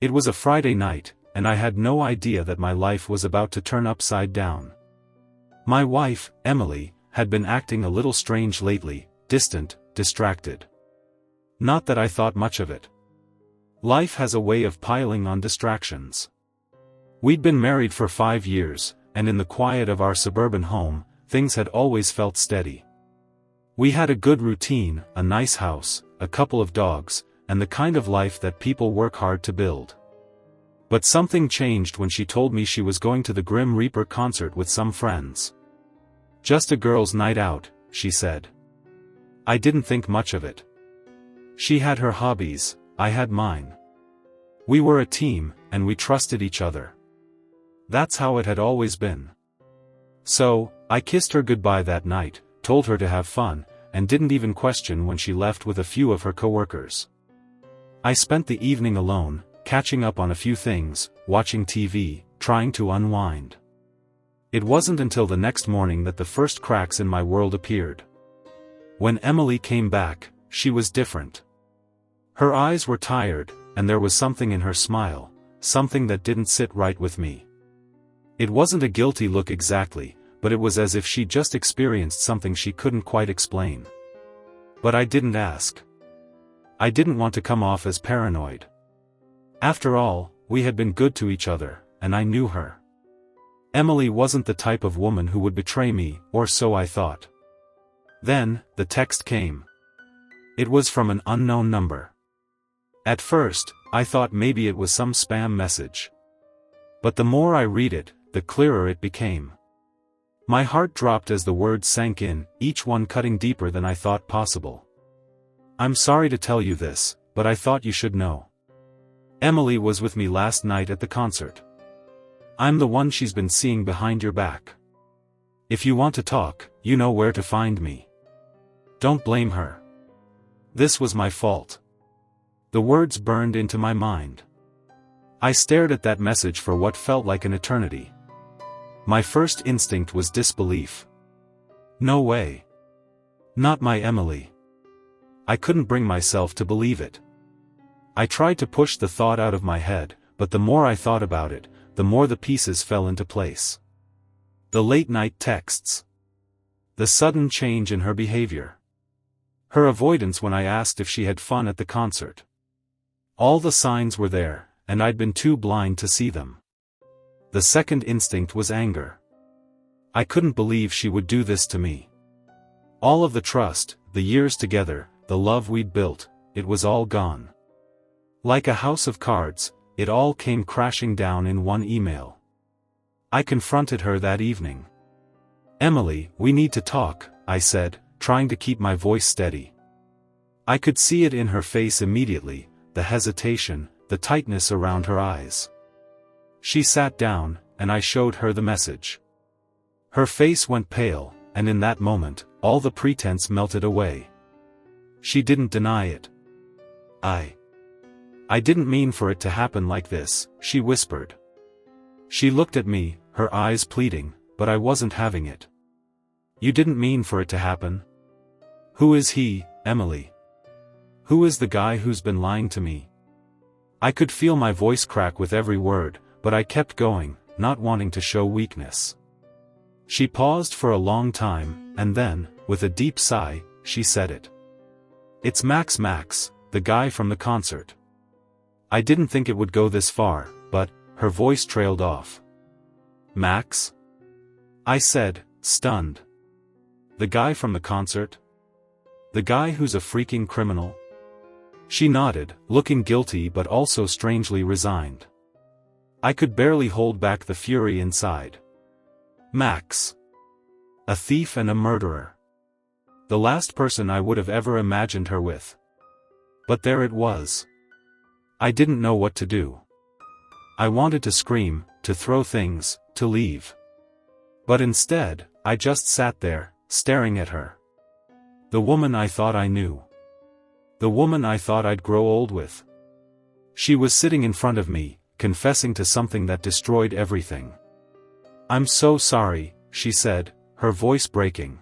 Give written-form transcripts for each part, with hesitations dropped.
It was a Friday night, and I had no idea that my life was about to turn upside down. My wife, Emily, had been acting a little strange lately, distant, distracted. Not that I thought much of it. Life has a way of piling on distractions. We'd been married for 5 years, and in the quiet of our suburban home, things had always felt steady. We had a good routine, a nice house, a couple of dogs, and the kind of life that people work hard to build. But something changed when she told me she was going to the Grim Reaper concert with some friends. Just a girls' night out, she said. I didn't think much of it. She had her hobbies, I had mine. We were a team, and we trusted each other. That's how it had always been. So, I kissed her goodbye that night, told her to have fun, and didn't even question when she left with a few of her coworkers. I spent the evening alone, catching up on a few things, watching TV, trying to unwind. It wasn't until the next morning that the first cracks in my world appeared. When Emily came back, she was different. Her eyes were tired, and there was something in her smile, something that didn't sit right with me. It wasn't a guilty look exactly, but it was as if she just experienced something she couldn't quite explain. But I didn't ask. I didn't want to come off as paranoid. After all, we had been good to each other, and I knew her. Emily wasn't the type of woman who would betray me, or so I thought. Then, the text came. It was from an unknown number. At first, I thought maybe it was some spam message. But the more I read it, the clearer it became. My heart dropped as the words sank in, each one cutting deeper than I thought possible. I'm sorry to tell you this, but I thought you should know. Emily was with me last night at the concert. I'm the one she's been seeing behind your back. If you want to talk, you know where to find me. Don't blame her. This was my fault. The words burned into my mind. I stared at that message for what felt like an eternity. My first instinct was disbelief. No way. Not my Emily. I couldn't bring myself to believe it. I tried to push the thought out of my head, but the more I thought about it, the more the pieces fell into place. The late-night texts. The sudden change in her behavior. Her avoidance when I asked if she had fun at the concert. All the signs were there, and I'd been too blind to see them. The second instinct was anger. I couldn't believe she would do this to me. All of the trust, the years together, the love we'd built, it was all gone. Like a house of cards, it all came crashing down in one email. I confronted her that evening. Emily, we need to talk, I said, trying to keep my voice steady. I could see it in her face immediately, the hesitation, the tightness around her eyes. She sat down, and I showed her the message. Her face went pale, and in that moment, all the pretense melted away. She didn't deny it. I didn't mean for it to happen like this, she whispered. She looked at me, her eyes pleading, but I wasn't having it. You didn't mean for it to happen? Who is he, Emily? Who is the guy who's been lying to me? I could feel my voice crack with every word, but I kept going, not wanting to show weakness. She paused for a long time, and then, with a deep sigh, she said it. It's Max, the guy from the concert. I didn't think it would go this far, but, her voice trailed off. Max? I said, stunned. The guy from the concert? The guy who's a freaking criminal? She nodded, looking guilty but also strangely resigned. I could barely hold back the fury inside. Max. A thief and a murderer. The last person I would have ever imagined her with. But there it was. I didn't know what to do. I wanted to scream, to throw things, to leave. But instead, I just sat there, staring at her. The woman I thought I knew. The woman I thought I'd grow old with. She was sitting in front of me, confessing to something that destroyed everything. I'm so sorry, she said, her voice breaking.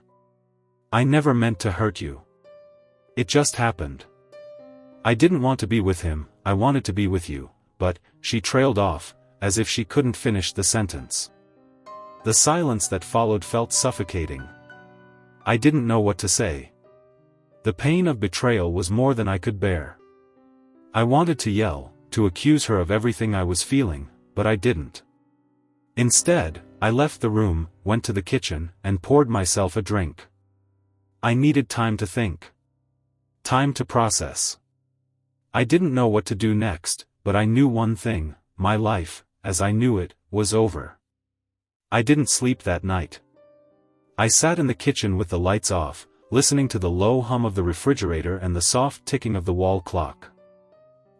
I never meant to hurt you. It just happened. I didn't want to be with him, I wanted to be with you, but, she trailed off, as if she couldn't finish the sentence. The silence that followed felt suffocating. I didn't know what to say. The pain of betrayal was more than I could bear. I wanted to yell, to accuse her of everything I was feeling, but I didn't. Instead, I left the room, went to the kitchen, and poured myself a drink. I needed time to think. Time to process. I didn't know what to do next, but I knew one thing: my life, as I knew it, was over. I didn't sleep that night. I sat in the kitchen with the lights off, listening to the low hum of the refrigerator and the soft ticking of the wall clock.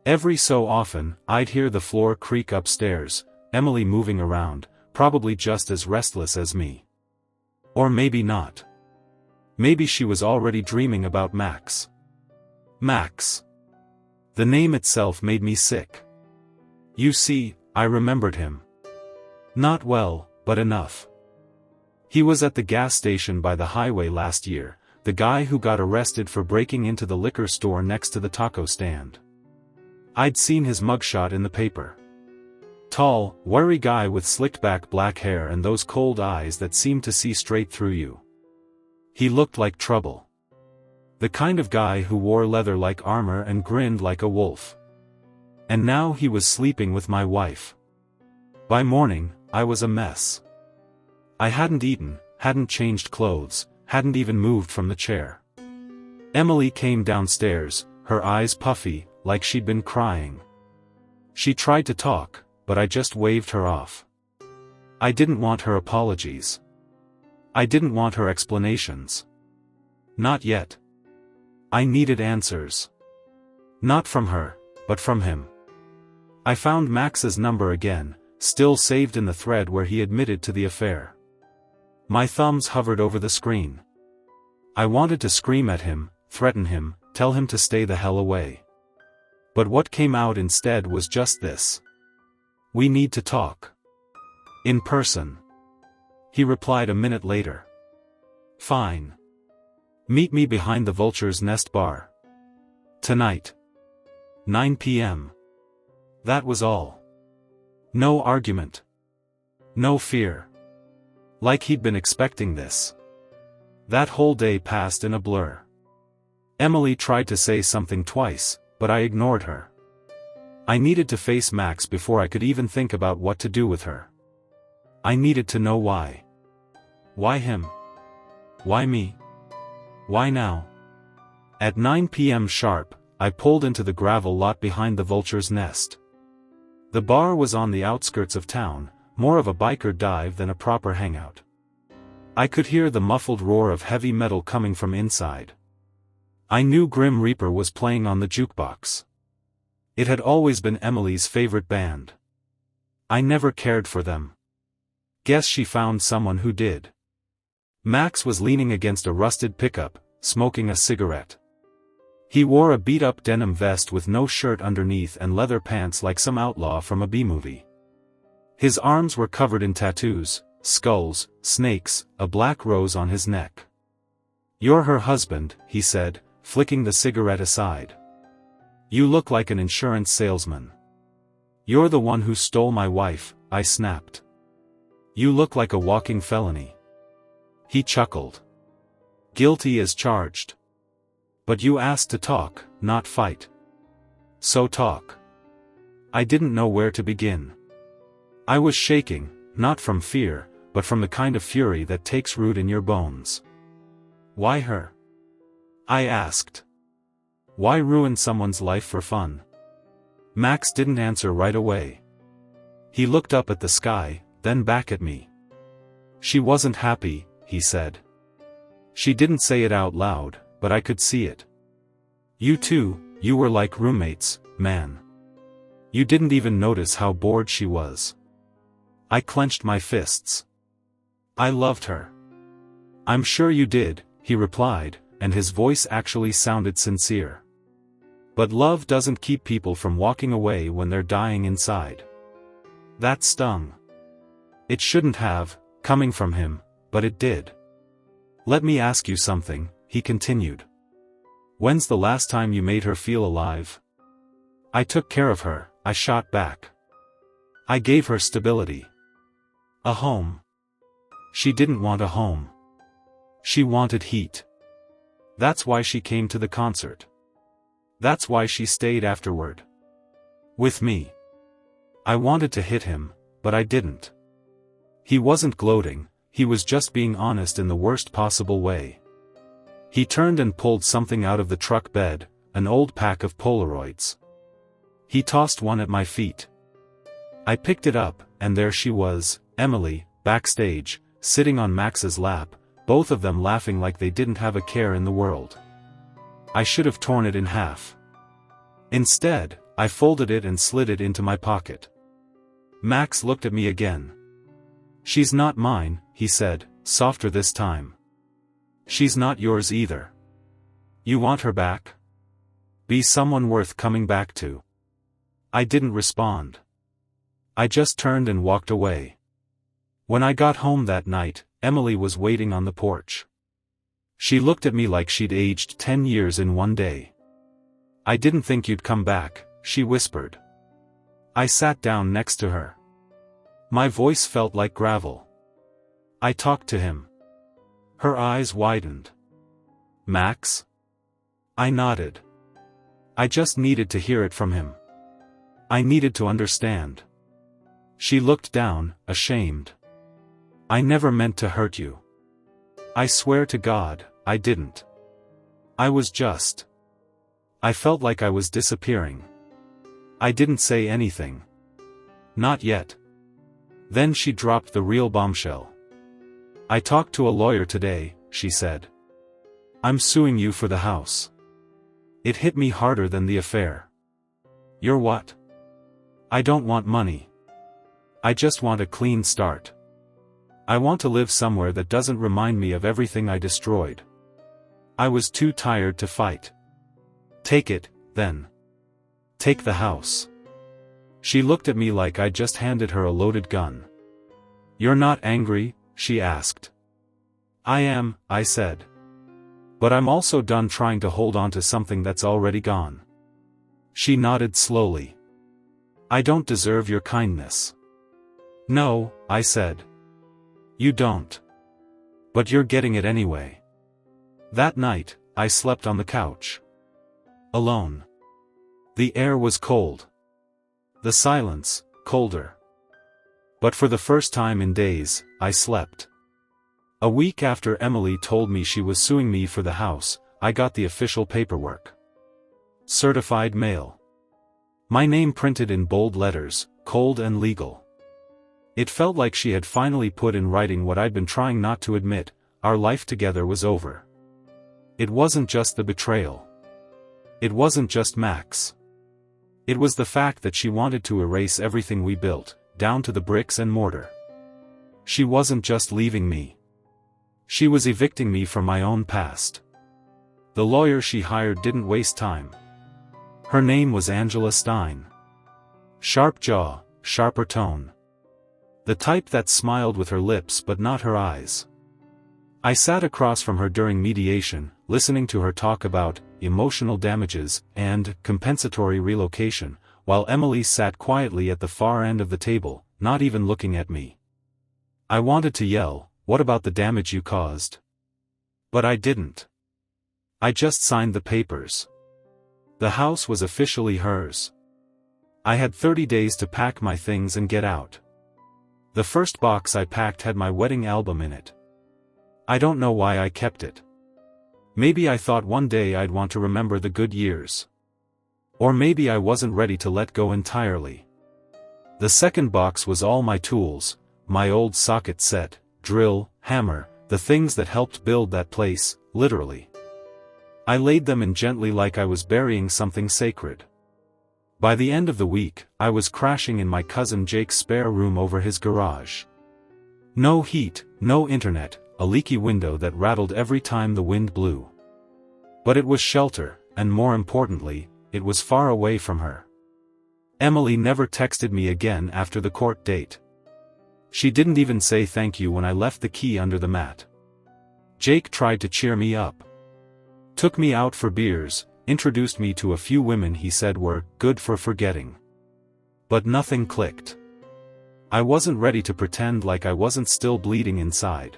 Every so often, I'd hear the floor creak upstairs, Emily moving around, probably just as restless as me. Or maybe not. Maybe she was already dreaming about Max. Max. The name itself made me sick. You see, I remembered him. Not well, but enough. He was at the gas station by the highway last year, the guy who got arrested for breaking into the liquor store next to the taco stand. I'd seen his mugshot in the paper. Tall, wiry guy with slicked-back black hair and those cold eyes that seemed to see straight through you. He looked like trouble. The kind of guy who wore leather like armor and grinned like a wolf. And now he was sleeping with my wife. By morning, I was a mess. I hadn't eaten, hadn't changed clothes, hadn't even moved from the chair. Emily came downstairs, her eyes puffy, like she'd been crying. She tried to talk, but I just waved her off. I didn't want her apologies. I didn't want her explanations. Not yet. I needed answers. Not from her, but from him. I found Max's number again, still saved in the thread where he admitted to the affair. My thumbs hovered over the screen. I wanted to scream at him, threaten him, tell him to stay the hell away. But what came out instead was just this. We need to talk. In person. He replied a minute later. Fine. Meet me behind the Vulture's Nest bar. Tonight. 9 p.m. That was all. No argument. No fear. Like he'd been expecting this. That whole day passed in a blur. Emily tried to say something twice, but I ignored her. I needed to face Max before I could even think about what to do with her. I needed to know why. Why him? Why me? Why now? At 9 p.m. sharp, I pulled into the gravel lot behind the Vulture's Nest. The bar was on the outskirts of town, more of a biker dive than a proper hangout. I could hear the muffled roar of heavy metal coming from inside. I knew Grim Reaper was playing on the jukebox. It had always been Emily's favorite band. I never cared for them. Guess she found someone who did. Max was leaning against a rusted pickup, smoking a cigarette. He wore a beat-up denim vest with no shirt underneath and leather pants like some outlaw from a B-movie. His arms were covered in tattoos, skulls, snakes, a black rose on his neck. You're her husband, he said, flicking the cigarette aside. You look like an insurance salesman. You're the one who stole my wife, I snapped. You look like a walking felony. He chuckled. Guilty as charged. But you asked to talk, not fight. So talk. I didn't know where to begin. I was shaking, not from fear, but from the kind of fury that takes root in your bones. Why her? I asked. Why ruin someone's life for fun? Max didn't answer right away. He looked up at the sky, then back at me. She wasn't happy, he said. She didn't say it out loud, but I could see it. You two, you were like roommates, man. You didn't even notice how bored she was. I clenched my fists. I loved her. I'm sure you did, he replied, and his voice actually sounded sincere. But love doesn't keep people from walking away when they're dying inside. That stung. It shouldn't have, coming from him, but it did. Let me ask you something, he continued. When's the last time you made her feel alive? I took care of her, I shot back. I gave her stability. A home. She didn't want a home. She wanted heat. That's why she came to the concert. That's why she stayed afterward. With me. I wanted to hit him, but I didn't. He wasn't gloating, he was just being honest in the worst possible way. He turned and pulled something out of the truck bed, an old pack of Polaroids. He tossed one at my feet. I picked it up, and there she was, Emily, backstage, sitting on Max's lap, both of them laughing like they didn't have a care in the world. I should have torn it in half. Instead, I folded it and slid it into my pocket. Max looked at me again. "She's not mine," he said, softer this time. "She's not yours either. You want her back? Be someone worth coming back to." I didn't respond. I just turned and walked away. When I got home that night, Emily was waiting on the porch. She looked at me like she'd aged 10 years in one day. "I didn't think you'd come back," she whispered. I sat down next to her. My voice felt like gravel. I talked to him. Her eyes widened. "Max?" I nodded. I just needed to hear it from him. I needed to understand. She looked down, ashamed. "I never meant to hurt you. I swear to God, I didn't. I was just. I felt like I was disappearing. I didn't say anything. Not yet." Then she dropped the real bombshell. "I talked to a lawyer today," she said. "I'm suing you for the house." It hit me harder than the affair. "You're what?" "I don't want money. I just want a clean start. I want to live somewhere that doesn't remind me of everything I destroyed. I was too tired to fight." "Take it, then. Take the house." She looked at me like I'd just handed her a loaded gun. "You're not angry?" she asked. "I am," I said. "But I'm also done trying to hold on to something that's already gone." She nodded slowly. "I don't deserve your kindness." "No," I said. "You don't. But you're getting it anyway." That night, I slept on the couch. Alone. The air was cold. The silence, colder. But for the first time in days, I slept. A week after Emily told me she was suing me for the house, I got the official paperwork. Certified mail. My name printed in bold letters, cold and legal. It felt like she had finally put in writing what I'd been trying not to admit: our life together was over. It wasn't just the betrayal. It wasn't just Max. It was the fact that she wanted to erase everything we built, down to the bricks and mortar. She wasn't just leaving me. She was evicting me from my own past. The lawyer she hired didn't waste time. Her name was Angela Stein. Sharp jaw, sharper tone. The type that smiled with her lips but not her eyes. I sat across from her during mediation, listening to her talk about emotional damages and compensatory relocation, while Emily sat quietly at the far end of the table, not even looking at me. I wanted to yell, "What about the damage you caused?" But I didn't. I just signed the papers. The house was officially hers. I had 30 days to pack my things and get out. The first box I packed had my wedding album in it. I don't know why I kept it. Maybe I thought one day I'd want to remember the good years. Or maybe I wasn't ready to let go entirely. The second box was all my tools, my old socket set, drill, hammer, the things that helped build that place, literally. I laid them in gently like I was burying something sacred. By the end of the week, I was crashing in my cousin Jake's spare room over his garage. No heat, no internet, a leaky window that rattled every time the wind blew. But it was shelter, and more importantly, it was far away from her. Emily never texted me again after the court date. She didn't even say thank you when I left the key under the mat. Jake tried to cheer me up. Took me out for beers, introduced me to a few women he said were good for forgetting. But nothing clicked. I wasn't ready to pretend like I wasn't still bleeding inside.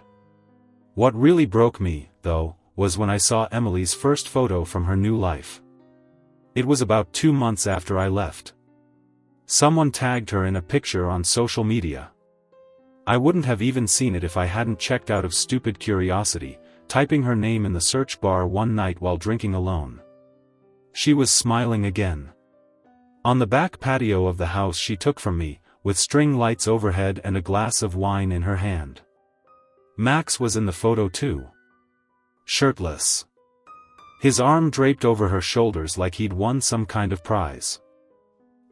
What really broke me, though, was when I saw Emily's first photo from her new life. It was about 2 months after I left. Someone tagged her in a picture on social media. I wouldn't have even seen it if I hadn't checked out of stupid curiosity, typing her name in the search bar one night while drinking alone. She was smiling again. On the back patio of the house she took from me, with string lights overhead and a glass of wine in her hand. Max was in the photo too. Shirtless. His arm draped over her shoulders like he'd won some kind of prize.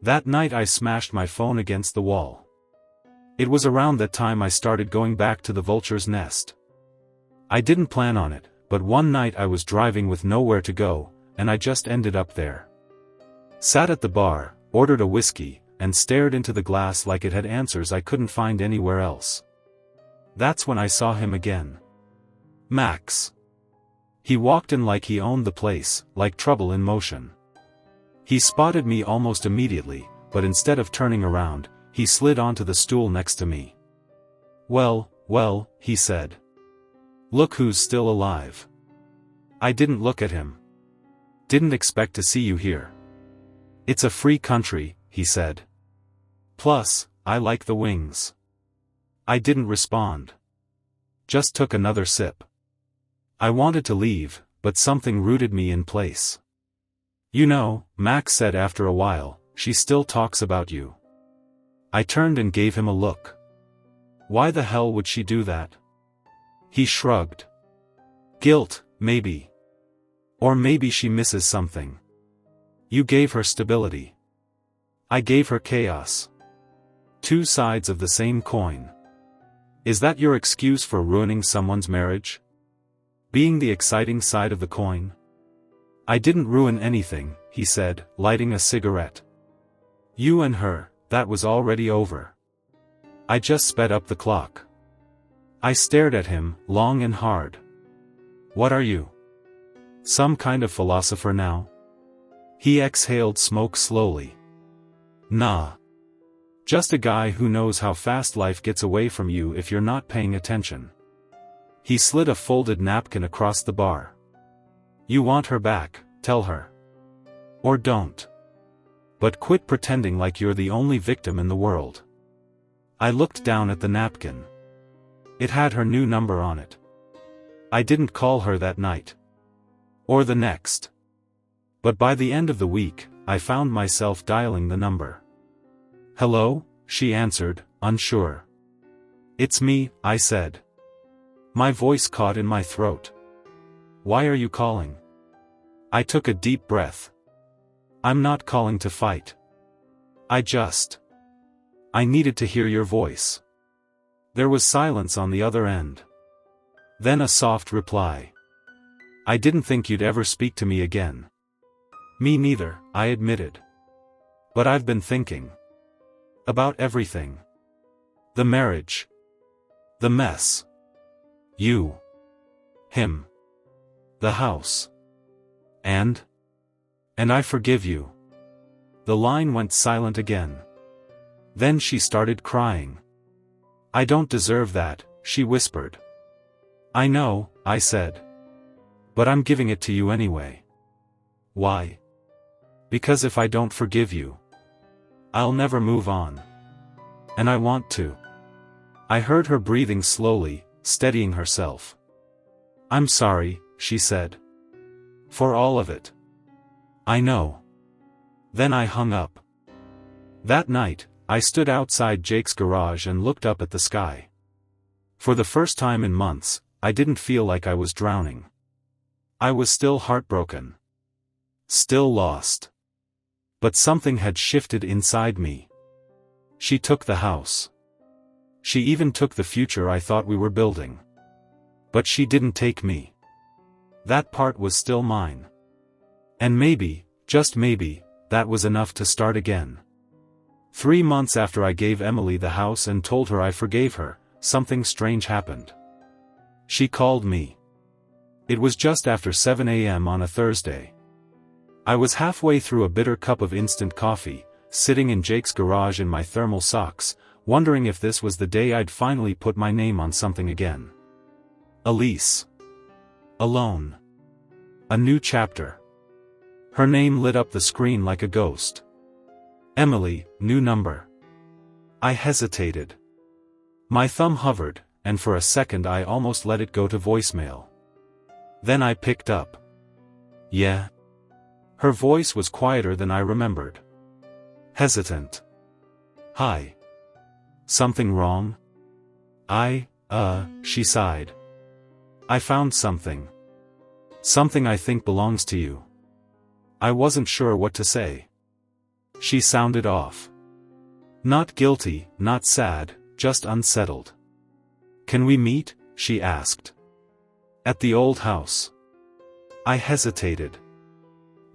That night I smashed my phone against the wall. It was around that time I started going back to the vulture's nest. I didn't plan on it, but one night I was driving with nowhere to go, and I just ended up there. Sat at the bar, ordered a whiskey, and stared into the glass like it had answers I couldn't find anywhere else. That's when I saw him again. Max. He walked in like he owned the place, like trouble in motion. He spotted me almost immediately, but instead of turning around, he slid onto the stool next to me. Well, he said. Look who's still alive. I didn't look at him. Didn't expect to see you here. It's a free country, he said. Plus, I like the wings. I didn't respond. Just took another sip. I wanted to leave, but something rooted me in place. You know, Max said after a while, she still talks about you. I turned and gave him a look. Why the hell would she do that? He shrugged. Guilt, maybe. Or maybe she misses something. You gave her stability. I gave her chaos. Two sides of the same coin. Is that your excuse for ruining someone's marriage? Being the exciting side of the coin? I didn't ruin anything, he said, lighting a cigarette. You and her, that was already over. I just sped up the clock. I stared at him, long and hard. What are you? Some kind of philosopher now? He exhaled smoke slowly. Nah. Just a guy who knows how fast life gets away from you if you're not paying attention. He slid a folded napkin across the bar. You want her back, tell her. Or don't. But quit pretending like you're the only victim in the world. I looked down at the napkin. It had her new number on it. I didn't call her that night. Or the next. But by the end of the week, I found myself dialing the number. Hello, she answered, unsure. It's me, I said. My voice caught in my throat. Why are you calling? I took a deep breath. I'm not calling to fight. I needed to hear your voice. There was silence on the other end. Then a soft reply. I didn't think you'd ever speak to me again. Me neither, I admitted. But I've been thinking. About everything. The marriage. The mess. You. Him. The house. And I forgive you. The line went silent again. Then she started crying. I don't deserve that, she whispered. I know, I said. But I'm giving it to you anyway. Why? Because if I don't forgive you, I'll never move on. And I want to. I heard her breathing slowly, steadying herself. I'm sorry, she said. For all of it. I know. Then I hung up. That night, I stood outside Jake's garage and looked up at the sky. For the first time in months, I didn't feel like I was drowning. I was still heartbroken. Still lost. But something had shifted inside me. She took the house. She even took the future I thought we were building. But she didn't take me. That part was still mine. And maybe, just maybe, that was enough to start again. 3 months after I gave Emily the house and told her I forgave her, something strange happened. She called me. It was just after 7 a.m. on a Thursday. I was halfway through a bitter cup of instant coffee, sitting in Jake's garage in my thermal socks, wondering if this was the day I'd finally put my name on something again. Elise. Alone. A new chapter. Her name lit up the screen like a ghost. Emily, new number. I hesitated. My thumb hovered, and for a second I almost let it go to voicemail. Then I picked up. Yeah. Her voice was quieter than I remembered. Hesitant. Hi. Something wrong? She sighed. I found something. Something I think belongs to you. I wasn't sure what to say. She sounded off. Not guilty, not sad, just unsettled. Can we meet? She asked. At the old house. I hesitated.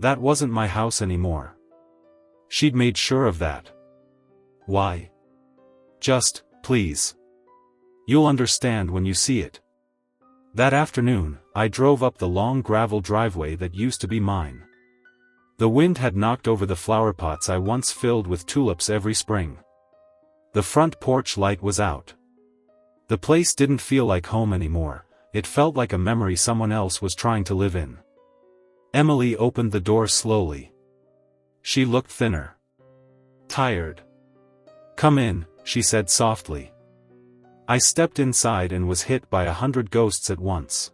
That wasn't my house anymore. She'd made sure of that. Why? Just, please. You'll understand when you see it. That afternoon, I drove up the long gravel driveway that used to be mine. The wind had knocked over the flower pots I once filled with tulips every spring. The front porch light was out. The place didn't feel like home anymore, it felt like a memory someone else was trying to live in. Emily opened the door slowly. She looked thinner. Tired. Come in, she said softly. I stepped inside and was hit by 100 ghosts at once.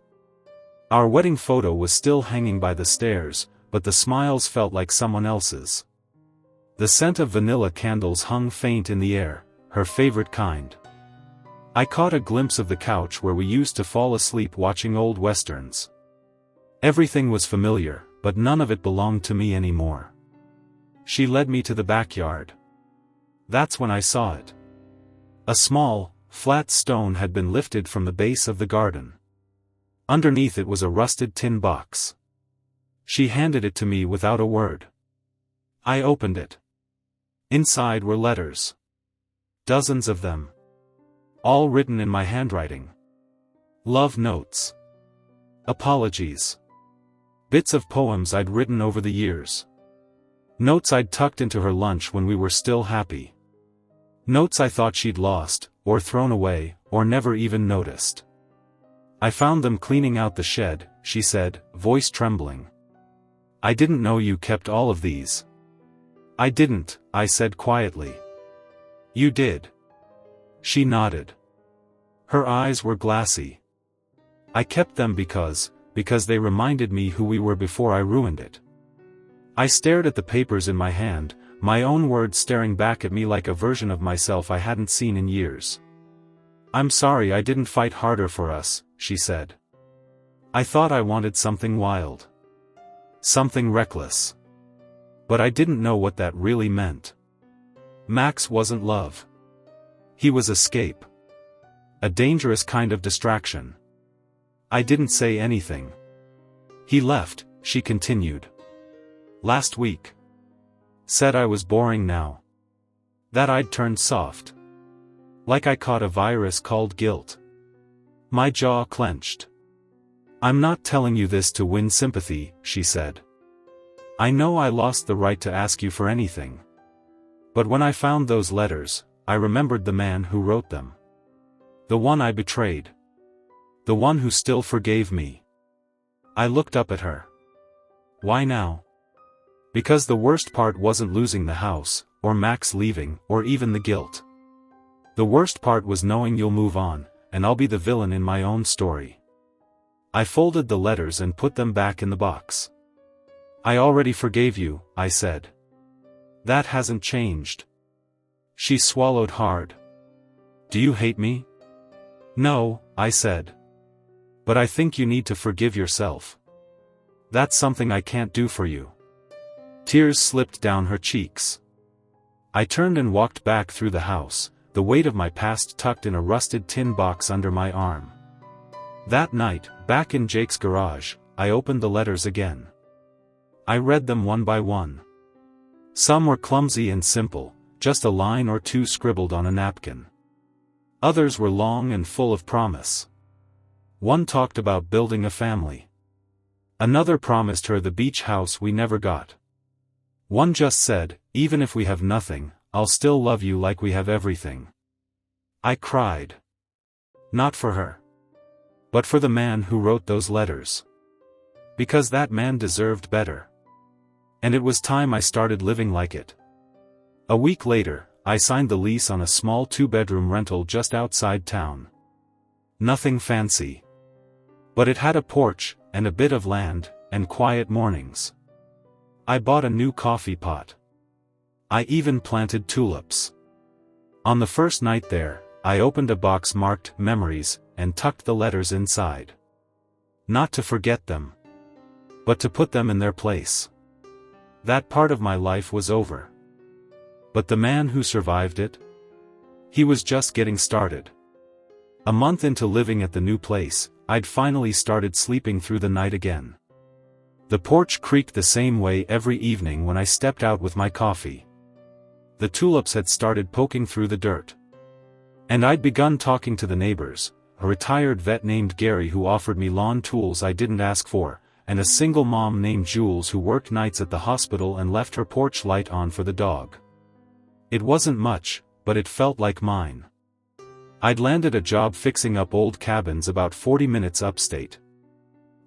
Our wedding photo was still hanging by the stairs, but the smiles felt like someone else's. The scent of vanilla candles hung faint in the air, her favorite kind. I caught a glimpse of the couch where we used to fall asleep watching old westerns. Everything was familiar, but none of it belonged to me anymore. She led me to the backyard. That's when I saw it. A small, flat stone had been lifted from the base of the garden. Underneath it was a rusted tin box. She handed it to me without a word. I opened it. Inside were letters. Dozens of them. All written in my handwriting. Love notes. Apologies. Bits of poems I'd written over the years. Notes I'd tucked into her lunch when we were still happy. Notes I thought she'd lost, or thrown away, or never even noticed. I found them cleaning out the shed, she said, voice trembling. I didn't know you kept all of these. I didn't, I said quietly. You did. She nodded. Her eyes were glassy. I kept them because they reminded me who we were before I ruined it. I stared at the papers in my hand, my own words staring back at me like a version of myself I hadn't seen in years. I'm sorry I didn't fight harder for us, she said. I thought I wanted something wild. Something reckless. But I didn't know what that really meant. Max wasn't love. He was escape. A dangerous kind of distraction. I didn't say anything. He left, she continued. Last week. Said I was boring now. That I'd turned soft. Like I caught a virus called guilt. My jaw clenched. I'm not telling you this to win sympathy, she said. I know I lost the right to ask you for anything. But when I found those letters, I remembered the man who wrote them. The one I betrayed. The one who still forgave me. I looked up at her. Why now? Because the worst part wasn't losing the house, or Max leaving, or even the guilt. The worst part was knowing you'll move on, and I'll be the villain in my own story. I folded the letters and put them back in the box. I already forgave you, I said. That hasn't changed. She swallowed hard. Do you hate me? No, I said. But I think you need to forgive yourself. That's something I can't do for you. Tears slipped down her cheeks. I turned and walked back through the house, the weight of my past tucked in a rusted tin box under my arm. That night, back in Jake's garage, I opened the letters again. I read them one by one. Some were clumsy and simple, just a line or two scribbled on a napkin. Others were long and full of promise. One talked about building a family. Another promised her the beach house we never got. One just said, even if we have nothing, I'll still love you like we have everything." I cried. Not for her, but for the man who wrote those letters. Because that man deserved better. And it was time I started living like it. A week later, I signed the lease on a small 2-bedroom rental just outside town. Nothing fancy. But it had a porch, and a bit of land, and quiet mornings. I bought a new coffee pot. I even planted tulips. On the first night there, I opened a box marked "Memories," and tucked the letters inside. Not to forget them, but to put them in their place. That part of my life was over. But the man who survived it? He was just getting started. A month into living at the new place, I'd finally started sleeping through the night again. The porch creaked the same way every evening when I stepped out with my coffee. The tulips had started poking through the dirt. And I'd begun talking to the neighbors, a retired vet named Gary who offered me lawn tools I didn't ask for, and a single mom named Jules who worked nights at the hospital and left her porch light on for the dog. It wasn't much, but it felt like mine. I'd landed a job fixing up old cabins about 40 minutes upstate.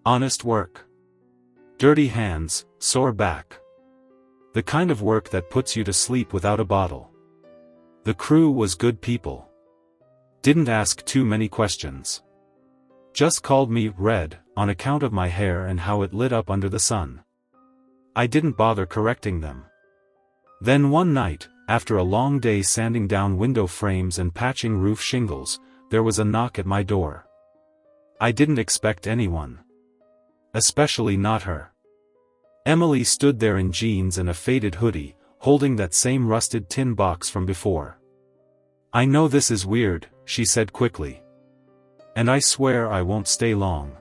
Honest work. Dirty hands, sore back. The kind of work that puts you to sleep without a bottle. The crew was good people. Didn't ask too many questions. Just called me "Red," on account of my hair and how it lit up under the sun. I didn't bother correcting them. Then one night, after a long day sanding down window frames and patching roof shingles, there was a knock at my door. I didn't expect anyone. Especially not her. Emily stood there in jeans and a faded hoodie, holding that same rusted tin box from before. "I know this is weird," she said quickly. "And I swear I won't stay long."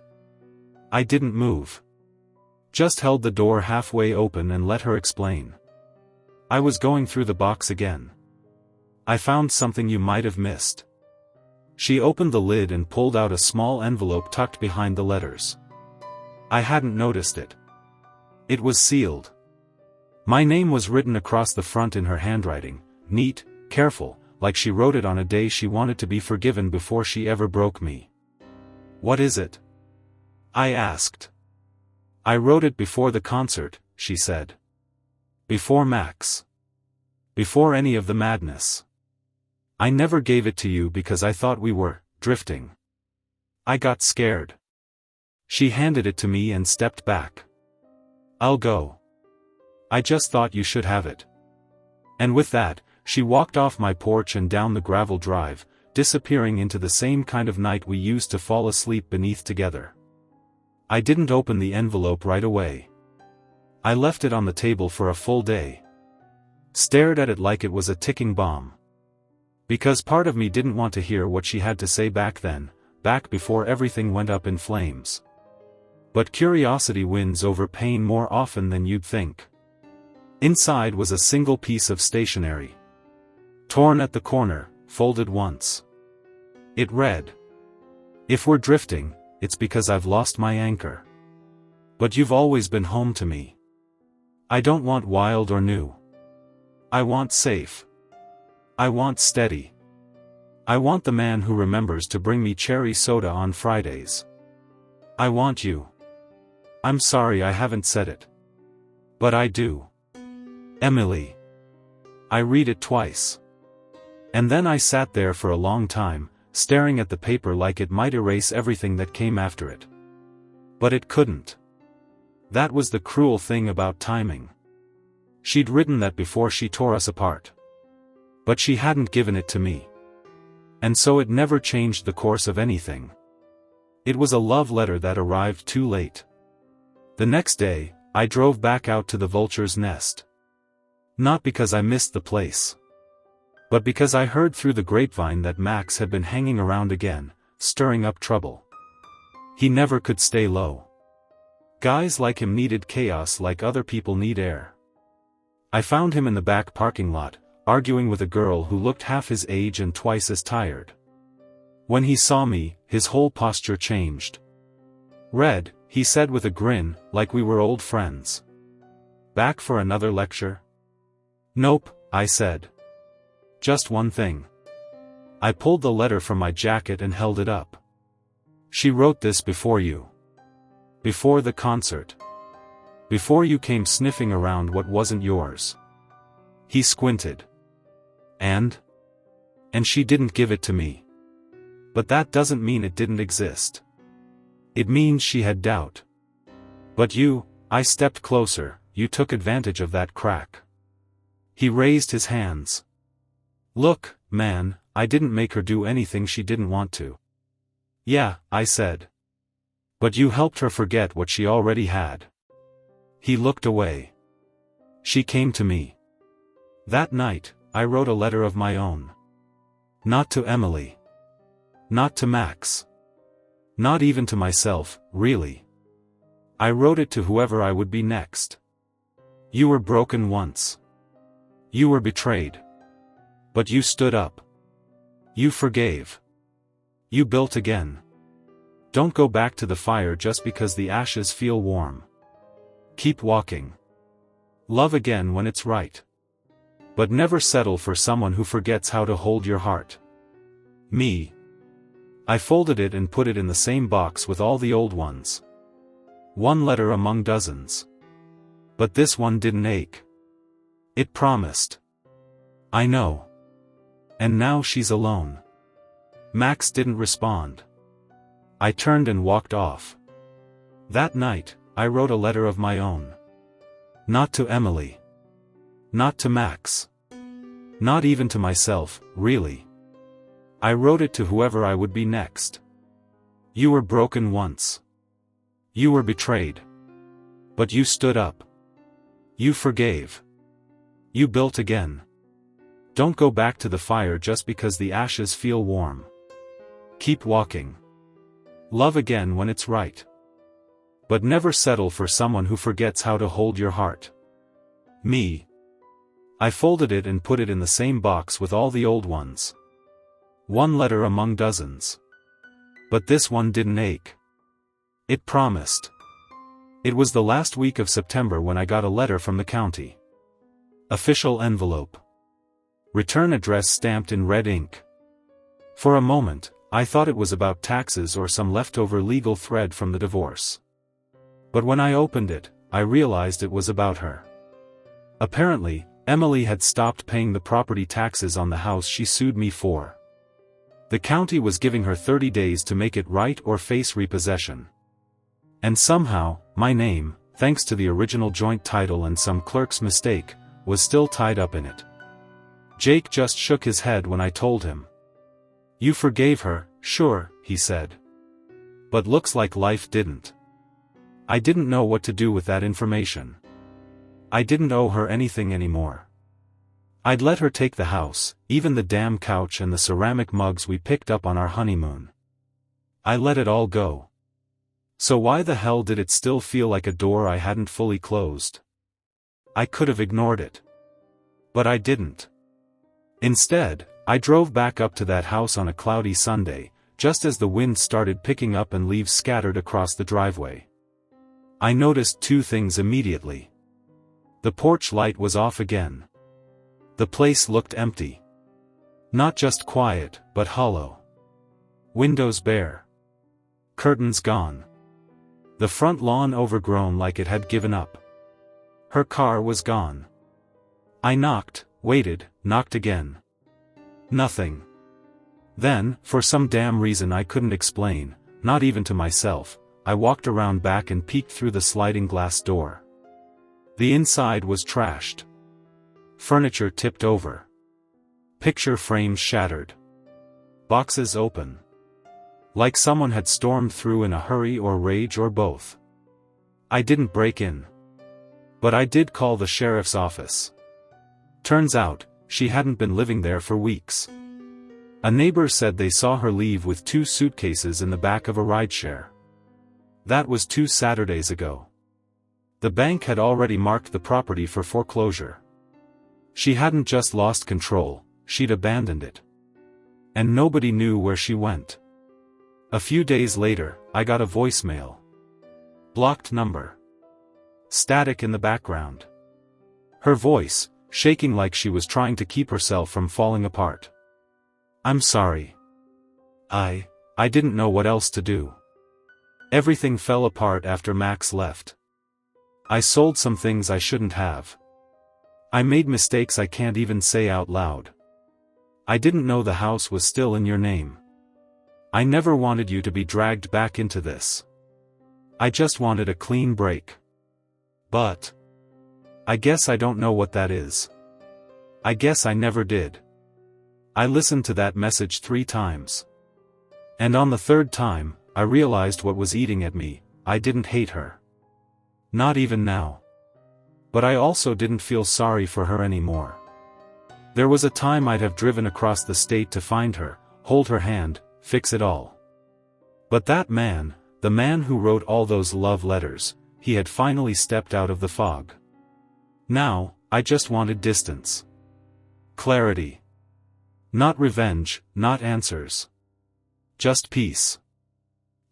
I didn't move. Just held the door halfway open and let her explain. I was going through the box again. "I found something you might have missed." She opened the lid and pulled out a small envelope tucked behind the letters. I hadn't noticed it. It was sealed. My name was written across the front in her handwriting, neat, careful, like she wrote it on a day she wanted to be forgiven before she ever broke me. "What is it?" I asked. "I wrote it before the concert," she said. "Before Max. Before any of the madness. I never gave it to you because I thought we were drifting. I got scared." She handed it to me and stepped back. "I'll go. I just thought you should have it." And with that, she walked off my porch and down the gravel drive, disappearing into the same kind of night we used to fall asleep beneath together. I didn't open the envelope right away. I left it on the table for a full day. Stared at it like it was a ticking bomb. Because part of me didn't want to hear what she had to say back then, back before everything went up in flames. But curiosity wins over pain more often than you'd think. Inside was a single piece of stationery. Torn at the corner, folded once. It read, "If we're drifting, it's because I've lost my anchor. But you've always been home to me. I don't want wild or new. I want safe. I want steady. I want the man who remembers to bring me cherry soda on Fridays. I want you. I'm sorry I haven't said it. But I do. Emily." I read it twice. And then I sat there for a long time, staring at the paper like it might erase everything that came after it. But it couldn't. That was the cruel thing about timing. She'd written that before she tore us apart. But she hadn't given it to me. And so it never changed the course of anything. It was a love letter that arrived too late. The next day, I drove back out to the vulture's nest. Not because I missed the place. But because I heard through the grapevine that Max had been hanging around again, stirring up trouble. He never could stay low. Guys like him needed chaos like other people need air. I found him in the back parking lot, arguing with a girl who looked half his age and twice as tired. When he saw me, his whole posture changed. "Red," he said with a grin, like we were old friends. "Back for another lecture?" Nope, I said. Just one thing. I pulled the letter from my jacket and held it up. She wrote this before you. Before the concert. Before you came sniffing around what wasn't yours. He squinted. And she didn't give it to me. But that doesn't mean it didn't exist. It means she had doubt. But you, I stepped closer, you took advantage of that crack. He raised his hands. Look, man, I didn't make her do anything she didn't want to. Yeah, I said. But you helped her forget what she already had. He looked away. She came to me. That night, I wrote a letter of my own. Not to Emily. Not to Max. Not even to myself, really. I wrote it to whoever I would be next. You were broken once. You were betrayed. But you stood up. You forgave. You built again. Don't go back to the fire just because the ashes feel warm. Keep walking. Love again when it's right. But never settle for someone who forgets how to hold your heart. Me. I folded it and put it in the same box with all the old ones. One letter among dozens. But this one didn't ache. It promised. I know. And now she's alone. Max didn't respond. I turned and walked off. That night, I wrote a letter of my own. Not to Emily. Not to Max. Not even to myself, really. I wrote it to whoever I would be next. You were broken once. You were betrayed. But you stood up. You forgave. You built again. Don't go back to the fire just because the ashes feel warm. Keep walking. Love again when it's right. But never settle for someone who forgets how to hold your heart. Me. I folded it and put it in the same box with all the old ones. One letter among dozens. But this one didn't ache. It promised. It was the last week of September when I got a letter from the county. Official envelope. Return address stamped in red ink. For a moment, I thought it was about taxes or some leftover legal thread from the divorce. But when I opened it, I realized it was about her. Apparently, Emily had stopped paying the property taxes on the house she sued me for. The county was giving her 30 days to make it right or face repossession. And somehow, my name, thanks to the original joint title and some clerk's mistake, was still tied up in it. Jake just shook his head when I told him. You forgave her, sure, he said. But looks like life didn't. I didn't know what to do with that information. I didn't owe her anything anymore. I'd let her take the house, even the damn couch and the ceramic mugs we picked up on our honeymoon. I let it all go. So why the hell did it still feel like a door I hadn't fully closed? I could have ignored it. But I didn't. Instead, I drove back up to that house on a cloudy Sunday, just as the wind started picking up and leaves scattered across the driveway. I noticed two things immediately. The porch light was off again. The place looked empty. Not just quiet, but hollow. Windows bare. Curtains gone. The front lawn overgrown like it had given up. Her car was gone. I knocked, waited, knocked again. Nothing. Then, for some damn reason I couldn't explain, not even to myself, I walked around back and peeked through the sliding glass door. The inside was trashed. Furniture tipped over. Picture frames shattered. Boxes open. Like someone had stormed through in a hurry or rage or both. I didn't break in. But I did call the sheriff's office. Turns out, she hadn't been living there for weeks. A neighbor said they saw her leave with 2 suitcases in the back of a rideshare. That was 2 Saturdays ago. The bank had already marked the property for foreclosure. She hadn't just lost control, she'd abandoned it. And nobody knew where she went. A few days later, I got a voicemail. Blocked number. Static in the background. Her voice, shaking like she was trying to keep herself from falling apart. "I'm sorry. I didn't know what else to do. Everything fell apart after Max left. I sold some things I shouldn't have. I made mistakes I can't even say out loud. I didn't know the house was still in your name. I never wanted you to be dragged back into this. I just wanted a clean break. But I guess I don't know what that is. I guess I never did." I listened to that message 3 times. And on the 3rd time, I realized what was eating at me. I didn't hate her. Not even now. But I also didn't feel sorry for her anymore. There was a time I'd have driven across the state to find her, hold her hand, fix it all. But that man, the man who wrote all those love letters, he had finally stepped out of the fog. Now, I just wanted distance. Clarity. Not revenge, not answers. Just peace.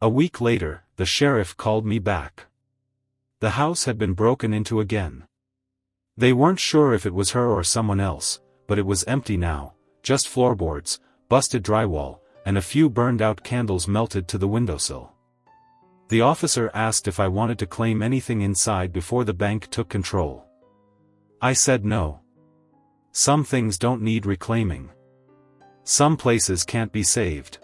A week later, the sheriff called me back. The house had been broken into again. They weren't sure if it was her or someone else, but it was empty now, just floorboards, busted drywall, and a few burned-out candles melted to the windowsill. The officer asked if I wanted to claim anything inside before the bank took control. I said no. Some things don't need reclaiming. Some places can't be saved.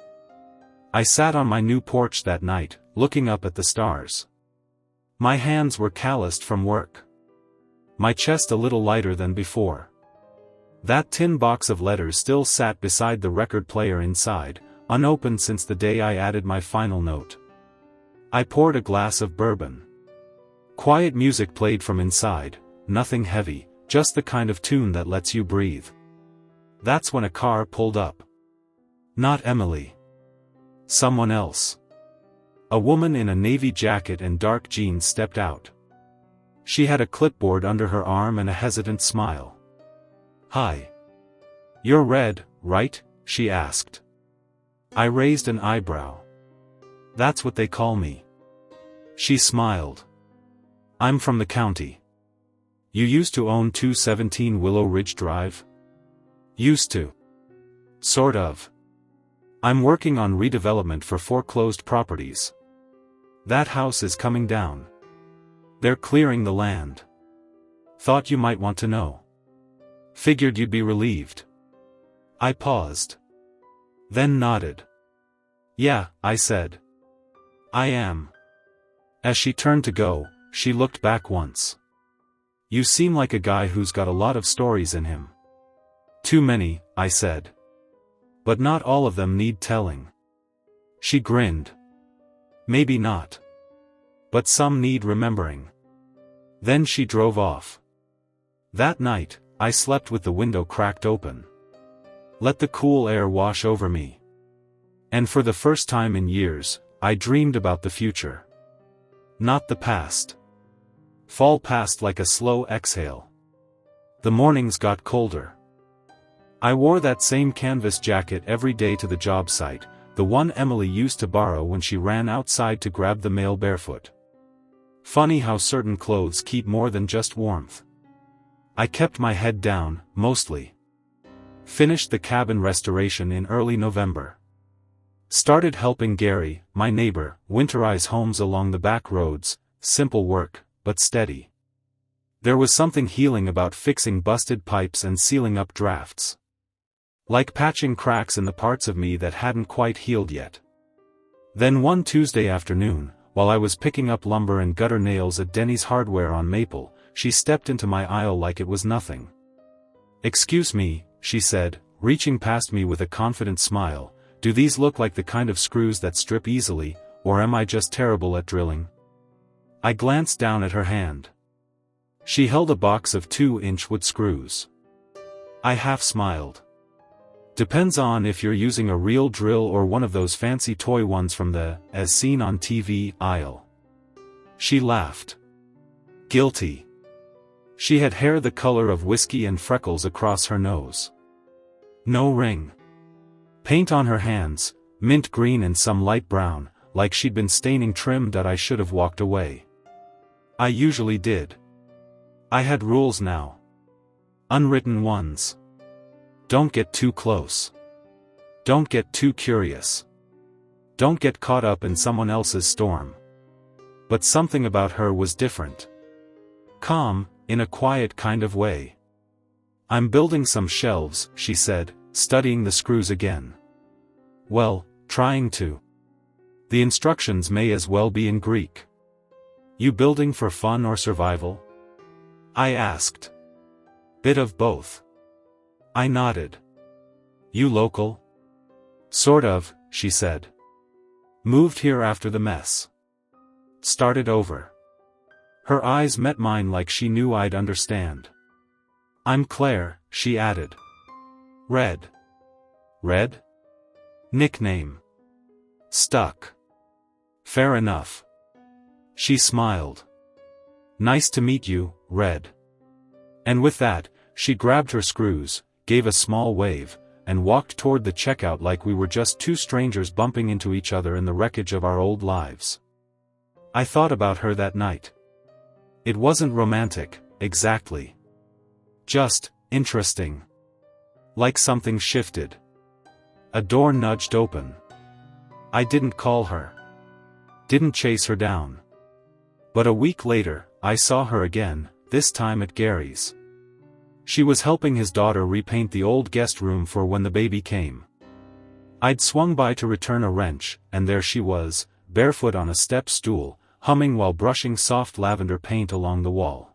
I sat on my new porch that night, looking up at the stars. My hands were calloused from work. My chest a little lighter than before. That tin box of letters still sat beside the record player inside, unopened since the day I added my final note. I poured a glass of bourbon. Quiet music played from inside, nothing heavy, just the kind of tune that lets you breathe. That's when a car pulled up. Not Emily. Someone else. A woman in a navy jacket and dark jeans stepped out. She had a clipboard under her arm and a hesitant smile. "Hi. You're Red, right?" she asked. I raised an eyebrow. "That's what they call me." She smiled. "I'm from the county." "You used to own 217 Willow Ridge Drive?" "Used to. Sort of. I'm working on redevelopment for foreclosed properties. That house is coming down. They're clearing the land. Thought you might want to know. Figured you'd be relieved." I paused. Then nodded. "Yeah," I said. "I am." As she turned to go, she looked back once. "You seem like a guy who's got a lot of stories in him." "Too many," I said. "But not all of them need telling." She grinned. "Maybe not. But some need remembering." Then she drove off. That night, I slept with the window cracked open. Let the cool air wash over me. And for the first time in years, I dreamed about the future. Not the past. Fall passed like a slow exhale. The mornings got colder. I wore that same canvas jacket every day to the job site, the one Emily used to borrow when she ran outside to grab the mail barefoot. Funny how certain clothes keep more than just warmth. I kept my head down, mostly. Finished the cabin restoration in early November. Started helping Gary, my neighbor, winterize homes along the back roads, simple work, but steady. There was something healing about fixing busted pipes and sealing up drafts. Like patching cracks in the parts of me that hadn't quite healed yet. Then one Tuesday afternoon, while I was picking up lumber and gutter nails at Denny's Hardware on Maple, she stepped into my aisle like it was nothing. "Excuse me," she said, reaching past me with a confident smile, "do these look like the kind of screws that strip easily, or am I just terrible at drilling?" I glanced down at her hand. She held a box of 2-inch wood screws. I half smiled. "Depends on if you're using a real drill or one of those fancy toy ones from the, as seen on TV, aisle." She laughed. Guilty. She had hair the color of whiskey and freckles across her nose. No ring. Paint on her hands, mint green and some light brown, like she'd been staining trim that I should have walked away. I usually did. I had rules now. Unwritten ones. Don't get too close. Don't get too curious. Don't get caught up in someone else's storm. But something about her was different. Calm, in a quiet kind of way. I'm building some shelves, she said, studying the screws again. Well, trying to. The instructions may as well be in Greek. You building for fun or survival? I asked. Bit of both. I nodded. You local? Sort of, she said. Moved here after the mess. Started over. Her eyes met mine like she knew I'd understand. I'm Claire, she added. Red. Red? Nickname. Stuck. Fair enough. She smiled. Nice to meet you, Red. And with that, she grabbed her screws, gave a small wave, and walked toward the checkout like we were just two strangers bumping into each other in the wreckage of our old lives. I thought about her that night. It wasn't romantic, exactly. Just interesting. Like something shifted. A door nudged open. I didn't call her. Didn't chase her down. But a week later, I saw her again, this time at Gary's. She was helping his daughter repaint the old guest room for when the baby came. I'd swung by to return a wrench, and there she was, barefoot on a step stool, humming while brushing soft lavender paint along the wall.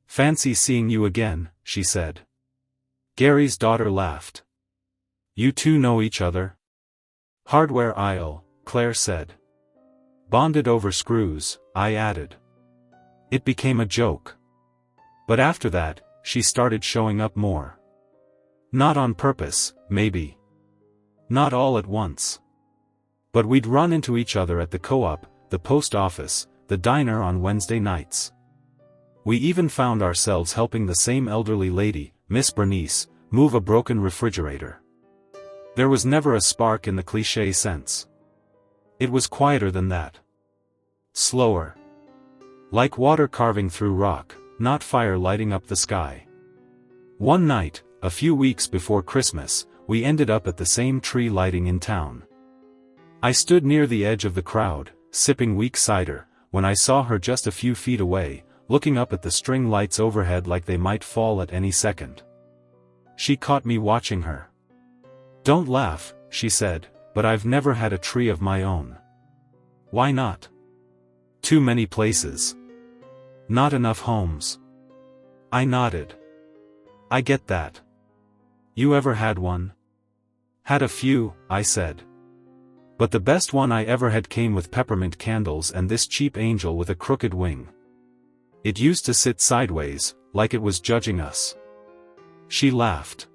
Fancy seeing you again, she said. Gary's daughter laughed. You two know each other? Hardware aisle, Claire said. Bonded over screws, I added. It became a joke. But after that, she started showing up more. Not on purpose, maybe. Not all at once. But we'd run into each other at the co-op, the post office, the diner on Wednesday nights. We even found ourselves helping the same elderly lady, Miss Bernice, move a broken refrigerator. There was never a spark in the cliché sense. It was quieter than that. Slower. Like water carving through rock, not fire lighting up the sky. One night, a few weeks before Christmas, we ended up at the same tree lighting in town. I stood near the edge of the crowd, sipping weak cider, when I saw her just a few feet away, looking up at the string lights overhead like they might fall at any second. She caught me watching her. Don't laugh, she said, but I've never had a tree of my own. Why not? Too many places. Not enough homes. I nodded. I get that. You ever had one? Had a few, I said. But the best one I ever had came with peppermint candles and this cheap angel with a crooked wing. It used to sit sideways, like it was judging us. She laughed.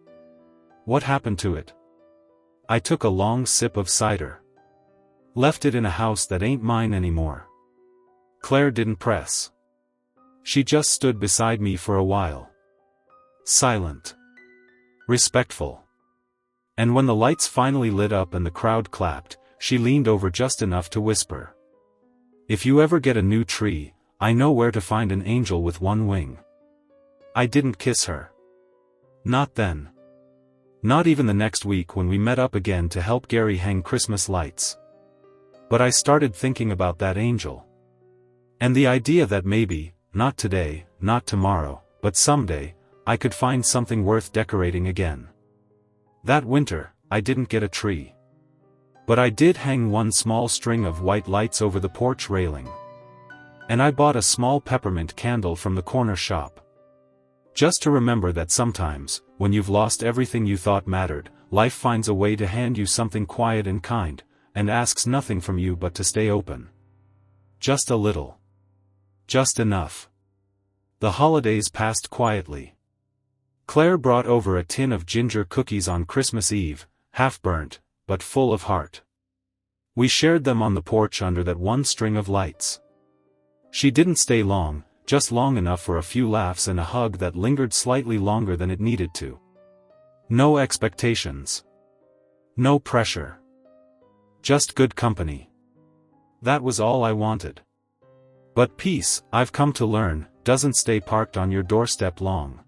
What happened to it? I took a long sip of cider. Left it in a house that ain't mine anymore. Claire didn't press. She just stood beside me for a while. Silent. Respectful. And when the lights finally lit up and the crowd clapped, she leaned over just enough to whisper. If you ever get a new tree, I know where to find an angel with one wing. I didn't kiss her. Not then. Not even the next week when we met up again to help Gary hang Christmas lights. But I started thinking about that angel. And the idea that maybe, not today, not tomorrow, but someday, I could find something worth decorating again. That winter, I didn't get a tree. But I did hang one small string of white lights over the porch railing. And I bought a small peppermint candle from the corner shop. Just to remember that sometimes, when you've lost everything you thought mattered, life finds a way to hand you something quiet and kind, and asks nothing from you but to stay open. Just a little. Just enough. The holidays passed quietly. Claire brought over a tin of ginger cookies on Christmas Eve, half-burnt, but full of heart. We shared them on the porch under that one string of lights. She didn't stay long, just long enough for a few laughs and a hug that lingered slightly longer than it needed to. No expectations. No pressure. Just good company. That was all I wanted. But peace, I've come to learn, doesn't stay parked on your doorstep long.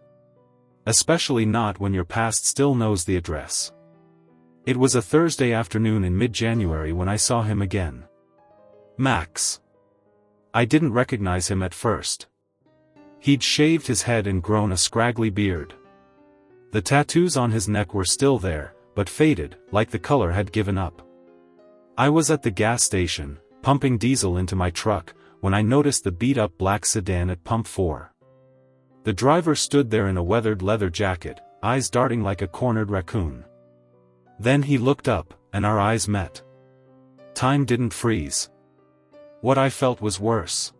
Especially not when your past still knows the address. It was a Thursday afternoon in mid-January when I saw him again. Max. I didn't recognize him at first. He'd shaved his head and grown a scraggly beard. The tattoos on his neck were still there, but faded, like the color had given up. I was at the gas station, pumping diesel into my truck, when I noticed the beat-up black sedan at pump 4. The driver stood there in a weathered leather jacket, eyes darting like a cornered raccoon. Then he looked up, and our eyes met. Time didn't freeze. What I felt was worse.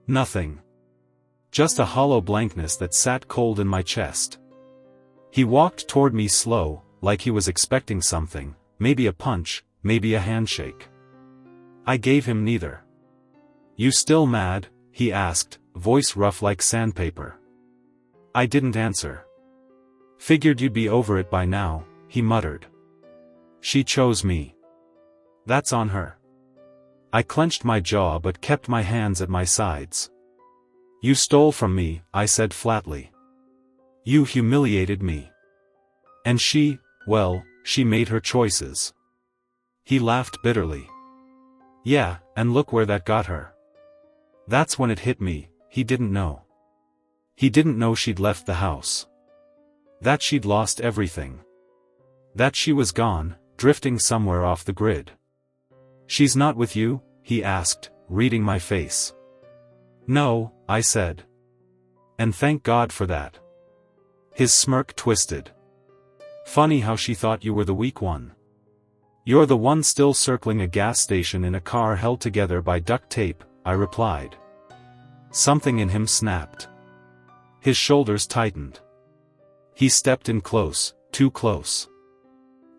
Nothing. Just a hollow blankness that sat cold in my chest. He walked toward me slow, like he was expecting something, maybe a punch, maybe a handshake. I gave him neither. "You still mad?" he asked, voice rough like sandpaper. I didn't answer. "Figured you'd be over it by now," he muttered. "She chose me. That's on her." I clenched my jaw but kept my hands at my sides. "You stole from me," I said flatly. "You humiliated me. And she, well, she made her choices." He laughed bitterly. "Yeah, and look where that got her." That's when it hit me, he didn't know. He didn't know she'd left the house. That she'd lost everything. That she was gone, drifting somewhere off the grid. "She's not with you?" he asked, reading my face. "No," I said. "And thank God for that." His smirk twisted. "Funny how she thought you were the weak one. You're the one still circling a gas station in a car held together by duct tape," I replied. Something in him snapped. His shoulders tightened. He stepped in close, too close.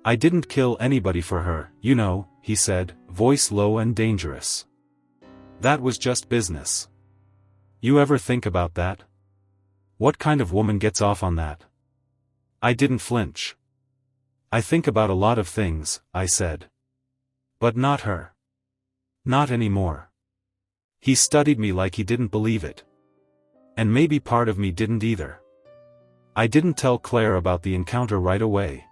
"I didn't kill anybody for her, you know," he said, voice low and dangerous. "That was just business. You ever think about that? What kind of woman gets off on that?" I didn't flinch. "I think about a lot of things," I said. "But not her. Not anymore." He studied me like he didn't believe it. And maybe part of me didn't either. I didn't tell Claire about the encounter right away.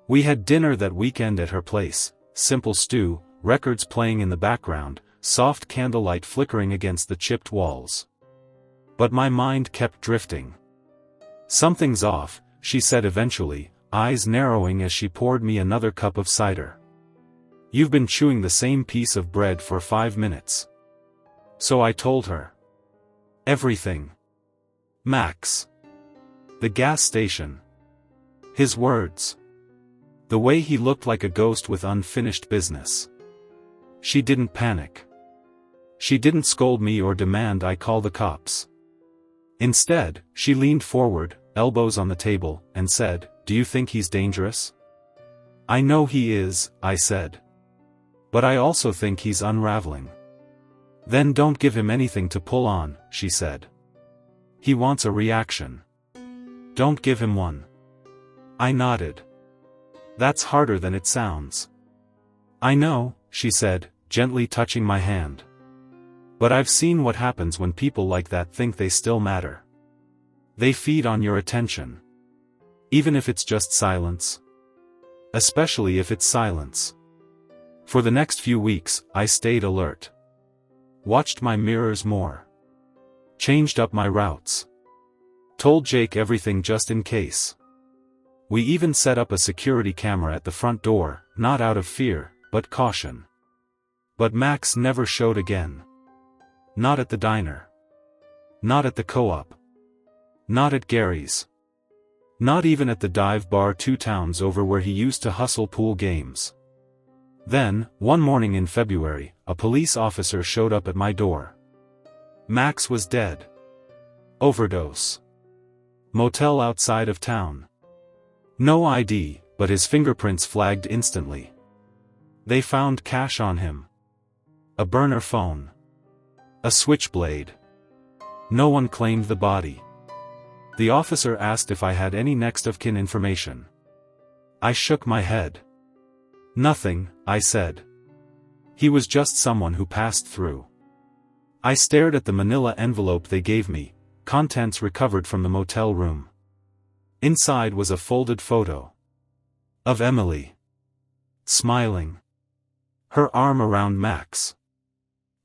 We had dinner that weekend at her place, simple stew, records playing in the background, soft candlelight flickering against the chipped walls. But my mind kept drifting. "Something's off," she said eventually, eyes narrowing as she poured me another cup of cider. "You've been chewing the same piece of bread for 5 minutes." So I told her. Everything. Max. The gas station. His words. The way he looked like a ghost with unfinished business. She didn't panic. She didn't scold me or demand I call the cops. Instead, she leaned forward, elbows on the table, and said, "Do you think he's dangerous?" "I know he is," I said. "But I also think he's unraveling." "Then don't give him anything to pull on," she said. "He wants a reaction. Don't give him one." I nodded. "That's harder than it sounds." "I know," she said, gently touching my hand. "But I've seen what happens when people like that think they still matter. They feed on your attention. Even if it's just silence. Especially if it's silence." For the next few weeks, I stayed alert. Watched my mirrors more. Changed up my routes. Told Jake everything just in case. We even set up a security camera at the front door, not out of fear, but caution. But Max never showed again. Not at the diner. Not at the co-op. Not at Gary's. Not even at the dive bar 2 towns over where he used to hustle pool games. Then, one morning in February, a police officer showed up at my door. Max was dead. Overdose. Motel outside of town. No ID, but his fingerprints flagged instantly. They found cash on him. A burner phone. A switchblade. No one claimed the body. The officer asked if I had any next of kin information. I shook my head. "Nothing," I said. "He was just someone who passed through." I stared at the manila envelope they gave me, contents recovered from the motel room. Inside was a folded photo of Emily, smiling, her arm around Max.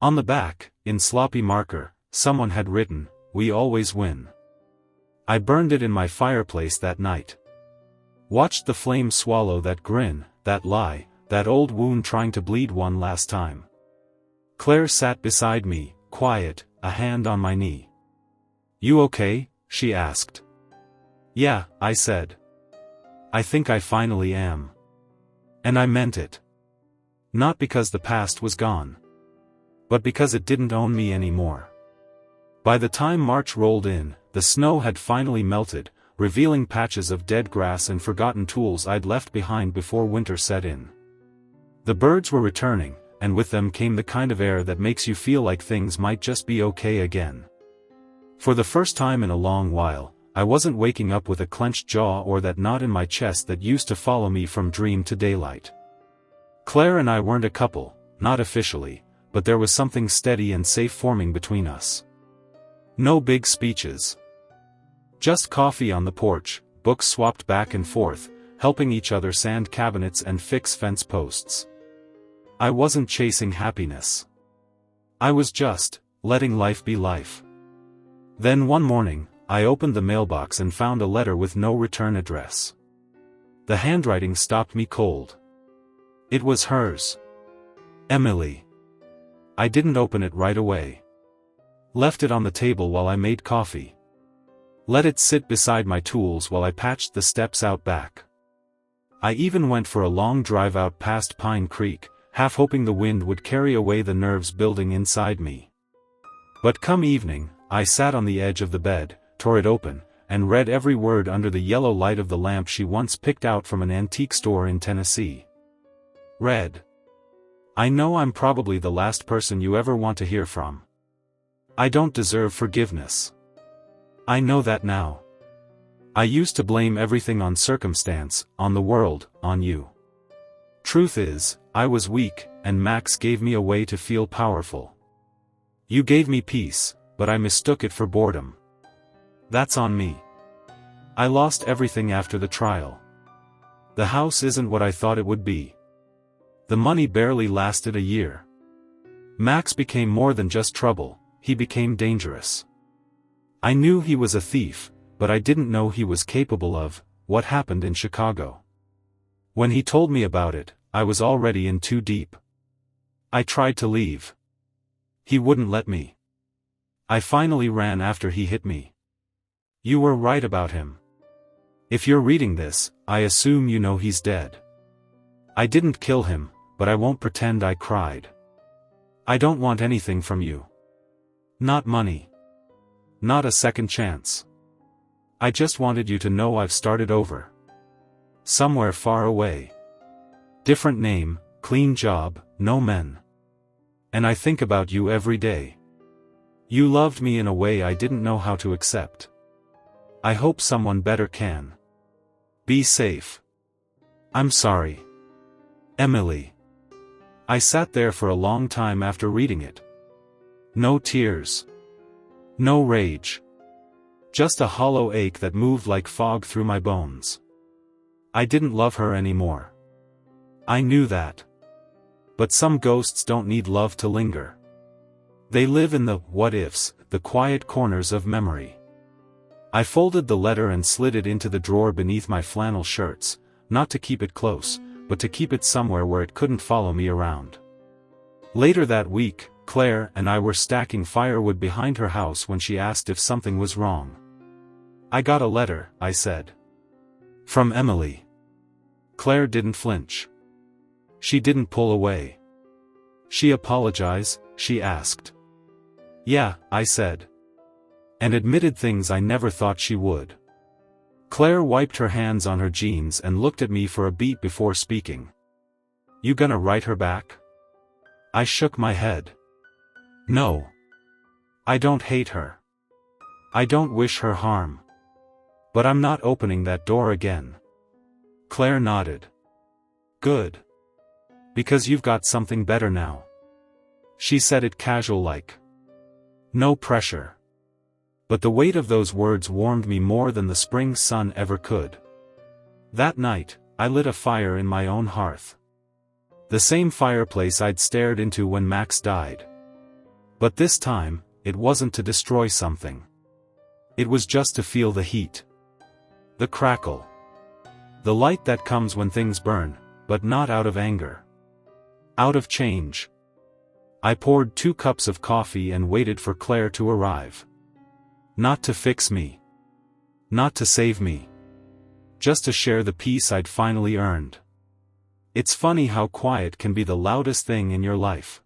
On the back, in sloppy marker, someone had written, "We always win." I burned it in my fireplace that night. Watched the flame swallow that grin, that lie, that old wound trying to bleed one last time. Claire sat beside me, quiet, a hand on my knee. "You okay?" she asked. "Yeah," I said. "I think I finally am." And I meant it. Not because the past was gone, but because it didn't own me anymore. By the time March rolled in, the snow had finally melted, revealing patches of dead grass and forgotten tools I'd left behind before winter set in. The birds were returning, and with them came the kind of air that makes you feel like things might just be okay again. For the first time in a long while, I wasn't waking up with a clenched jaw or that knot in my chest that used to follow me from dream to daylight. Claire and I weren't a couple, not officially, but there was something steady and safe forming between us. No big speeches. Just coffee on the porch, books swapped back and forth, helping each other sand cabinets and fix fence posts. I wasn't chasing happiness. I was just letting life be life. Then one morning, I opened the mailbox and found a letter with no return address. The handwriting stopped me cold. It was hers. Emily. I didn't open it right away. Left it on the table while I made coffee. Let it sit beside my tools while I patched the steps out back. I even went for a long drive out past Pine Creek, half hoping the wind would carry away the nerves building inside me. But come evening, I sat on the edge of the bed, tore it open, and read every word under the yellow light of the lamp she once picked out from an antique store in Tennessee. Read. "I know I'm probably the last person you ever want to hear from. I don't deserve forgiveness. I know that now. I used to blame everything on circumstance, on the world, on you. Truth is, I was weak, and Max gave me a way to feel powerful. You gave me peace, but I mistook it for boredom. That's on me. I lost everything after the trial. The house isn't what I thought it would be. The money barely lasted a year. Max became more than just trouble, he became dangerous. I knew he was a thief, but I didn't know he was capable of what happened in Chicago. When he told me about it, I was already in too deep. I tried to leave. He wouldn't let me. I finally ran after he hit me. You were right about him. If you're reading this, I assume you know he's dead. I didn't kill him, but I won't pretend I cried. I don't want anything from you. Not money. Not a second chance. I just wanted you to know I've started over. Somewhere far away. Different name, clean job, no men. And I think about you every day. You loved me in a way I didn't know how to accept. I hope someone better can. Be safe. I'm sorry. Emily. I sat there for a long time after reading it. No tears. No rage. Just a hollow ache that moved like fog through my bones. I didn't love her anymore. I knew that. But some ghosts don't need love to linger. They live in the what-ifs, the quiet corners of memory. I folded the letter and slid it into the drawer beneath my flannel shirts, not to keep it close, but to keep it somewhere where it couldn't follow me around. Later that week, Claire and I were stacking firewood behind her house when she asked if something was wrong. I got a letter, I said. From Emily. Claire didn't flinch. She didn't pull away. She apologized, she asked. Yeah, I said. And admitted things I never thought she would. Claire wiped her hands on her jeans and looked at me for a beat before speaking. You gonna write her back? I shook my head. No. I don't hate her. I don't wish her harm. But I'm not opening that door again. Claire nodded. Good. Because you've got something better now. She said it casual like. No pressure. But the weight of those words warmed me more than the spring sun ever could. That night, I lit a fire in my own hearth. The same fireplace I'd stared into when Max died. But this time, it wasn't to destroy something. It was just to feel the heat. The crackle. The light that comes when things burn, but not out of anger. Out of change. I poured 2 cups of coffee and waited for Claire to arrive. Not to fix me. Not to save me. Just to share the peace I'd finally earned. It's funny how quiet can be the loudest thing in your life.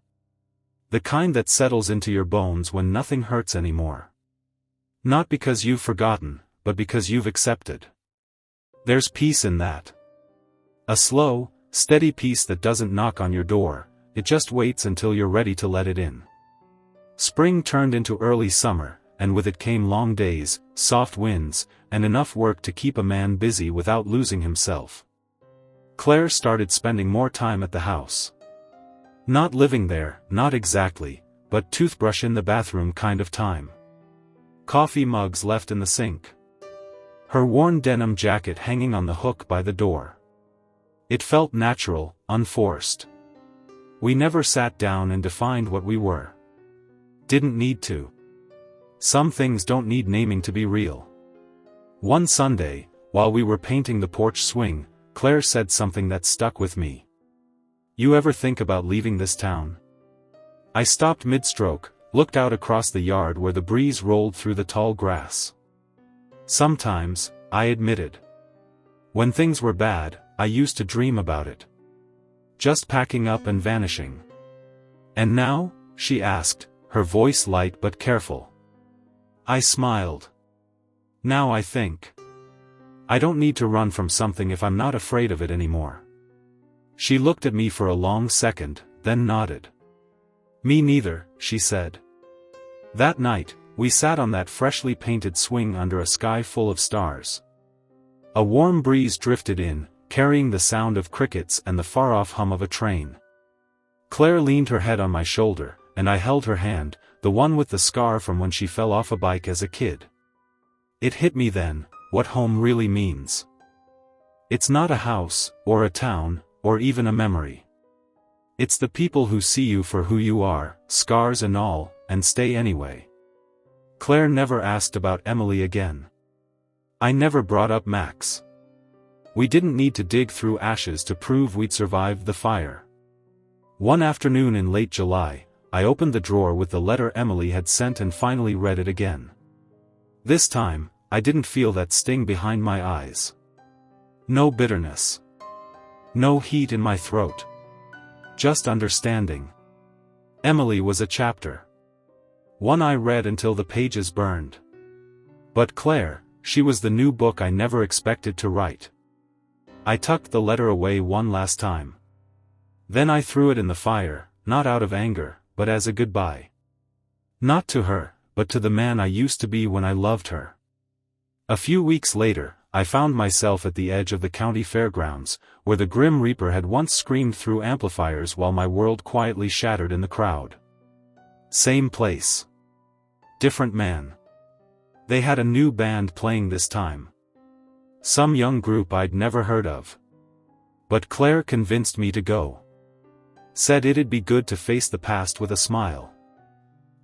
The kind that settles into your bones when nothing hurts anymore. Not because you've forgotten, but because you've accepted. There's peace in that. A slow, steady peace that doesn't knock on your door, it just waits until you're ready to let it in. Spring turned into early summer, and with it came long days, soft winds, and enough work to keep a man busy without losing himself. Claire started spending more time at the house. Not living there, not exactly, but toothbrush in the bathroom kind of time. Coffee mugs left in the sink. Her worn denim jacket hanging on the hook by the door. It felt natural, unforced. We never sat down and defined what we were. Didn't need to. Some things don't need naming to be real. One Sunday, while we were painting the porch swing, Claire said something that stuck with me. "You ever think about leaving this town?" I stopped mid-stroke, looked out across the yard where the breeze rolled through the tall grass. Sometimes, I admitted. When things were bad, I used to dream about it. Just packing up and vanishing. "And now?" she asked, her voice light but careful. I smiled. "Now I think. I don't need to run from something if I'm not afraid of it anymore." She looked at me for a long second, then nodded. "Me neither," she said. That night, we sat on that freshly painted swing under a sky full of stars. A warm breeze drifted in, carrying the sound of crickets and the far-off hum of a train. Claire leaned her head on my shoulder, and I held her hand, the one with the scar from when she fell off a bike as a kid. It hit me then, what home really means. It's not a house, or a town, or even a memory. It's the people who see you for who you are, scars and all, and stay anyway. Claire never asked about Emily again. I never brought up Max. We didn't need to dig through ashes to prove we'd survived the fire. One afternoon in late July, I opened the drawer with the letter Emily had sent and finally read it again. This time, I didn't feel that sting behind my eyes. No bitterness. No heat in my throat. Just understanding. Emily was a chapter. One I read until the pages burned. But Claire, she was the new book I never expected to write. I tucked the letter away one last time. Then I threw it in the fire, not out of anger, but as a goodbye. Not to her, but to the man I used to be when I loved her. A few weeks later, I found myself at the edge of the county fairgrounds, where the Grim Reaper had once screamed through amplifiers while my world quietly shattered in the crowd. Same place. Different man. They had a new band playing this time. Some young group I'd never heard of. But Claire convinced me to go. Said it'd be good to face the past with a smile.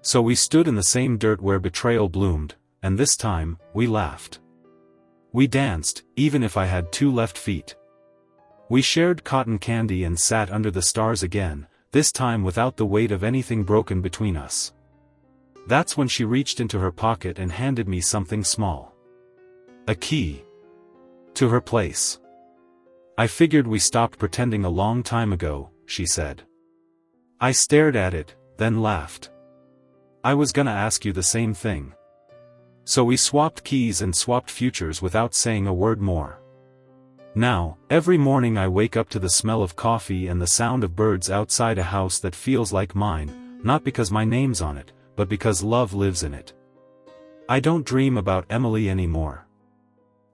So we stood in the same dirt where betrayal bloomed, and this time, we laughed. We danced, even if I had 2 left feet. We shared cotton candy and sat under the stars again, this time without the weight of anything broken between us. That's when she reached into her pocket and handed me something small. A key. To her place. "I figured we stopped pretending a long time ago," she said. I stared at it, then laughed. "I was gonna ask you the same thing." So we swapped keys and swapped futures without saying a word more. Now, every morning I wake up to the smell of coffee and the sound of birds outside a house that feels like mine, not because my name's on it, but because love lives in it. I don't dream about Emily anymore.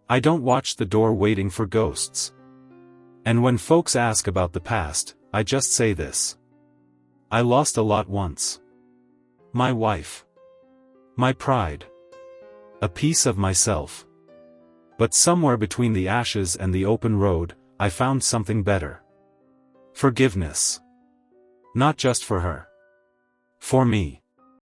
I don't watch the door waiting for ghosts. And when folks ask about the past, I just say this. I lost a lot once. My wife. My pride. A piece of myself. But somewhere between the ashes and the open road, I found something better. Forgiveness. Not just for her. For me.